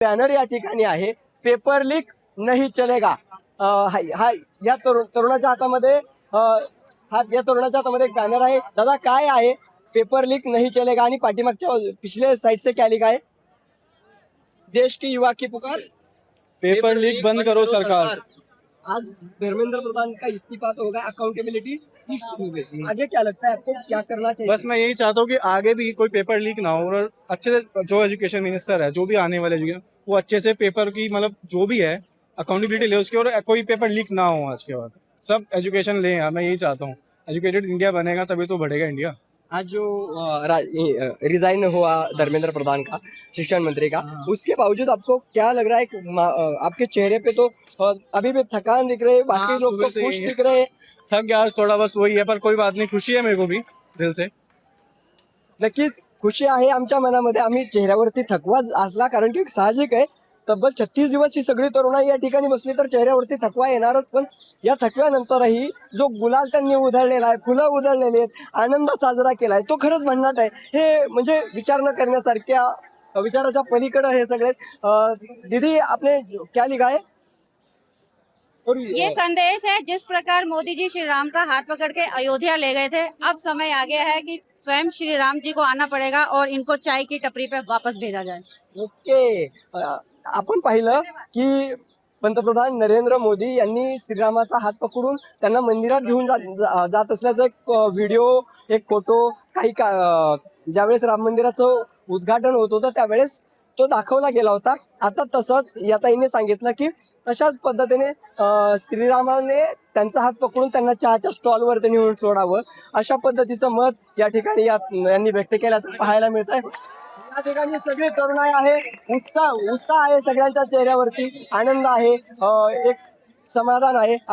Banner या ठिकाणी आहे, पेपर लीक नाही चलेगा. हा या तरुणाच्या हातामध्ये या तरुणाच्या हातामध्ये एक बॅनर आहे. दादा काय आहे पेपर लीक नहीं चलेगा आणि पाठीमागच्या पिछले साइड से क्या लिखा है? देश की युवा की पुकार, पेपर लीक बंद करो सरकार. आज धर्मेंद्र प्रधान का इस्तीफा तो होगा, अकाउंटेबिलिटी हो गई. आगे क्या लगता है आपको, क्या करना चाहिए? बस मैं यही चाहता हूँ कि आगे भी कोई पेपर लीक ना हो और अच्छे से जो एजुकेशन मिनिस्टर है, जो भी आने वाले एजुकेशन, वो अच्छे से पेपर की मतलब जो भी है अकाउंटेबिलिटी ले उसके, और कोई पेपर लीक ना हो. आज के बाद सब एजुकेशन लें यार, मैं यही चाहता हूँ. एजुकेटेड इंडिया बनेगा तभी तो बढ़ेगा इंडिया. आज जो रिजाइन हुआ धर्मेंद्र प्रधान का, शिक्षण मंत्री का, उसके बावजूद आपको क्या लग रहा है कि आपके चेहरे पे तो अभी भी थकान दिख रही है, बाकी लोग सुबह तो से खुश ही है. दिख रहे हैं. थक गया आज थोड़ा, बस वही है, पर कोई बात नहीं, खुशी है मेरे को भी दिल से. नक्कीच खुशी आहे आमच्या मनामध्ये. आम्ही चेहऱ्यावरती थकवा असला, कारण की साहजिक आहे, तब्बल 36 दिवस ही सगळी तरुणाई या ठिकाणी बसली तर चेहऱ्यावरती थकवा येणारच. पण या थकव्यानंतरही जो गुलाल त्यांनी उधळलेला आहे, फुलं उधळलेली आहेत, आनंद साजरा केलाय, तो खरंच भन्नाट आहे. हे म्हणजे विचार न करण्यासारख्या विचाराच्या पलीकडे हे सगळे. दीदी आपने क्या लिखा है? और ये संदेश है, जिस प्रकार मोदी जी श्री राम का हाथ पकड़ के अयोध्या ले गए थे, अब समय आ गया है कि स्वयं श्री राम जी को आना पड़ेगा और इनको चाय की टपरी पे वापस भेजा जाए. ओके. आपण पाहिलं की पंतप्रधान नरेंद्र मोदी यांनी श्रीरामाचा हात पकडून त्यांना मंदिरात घेऊन जात असल्याचा एक व्हिडिओ, एक फोटो काही ज्यावेळेस राम मंदिराचं उद्घाटन होत होतं त्यावेळेस तो दाखवला गेला होता. आता तसंच या ताईने सांगितलं की तशाच पद्धतीने श्रीरामाने त्यांचा हात पकडून त्यांना चहाच्या स्टॉलवरती नेऊन सोडावं, अशा पद्धतीचं मत या ठिकाणी यांनी व्यक्त केल्याचं पाहायला मिळत आहे. या ठिकाणी सगळे तरुणाई आहे, उत्साह आहे सगळ्यांच्या चेहऱ्यावरती, आनंद आहे, एक समाधान आहे.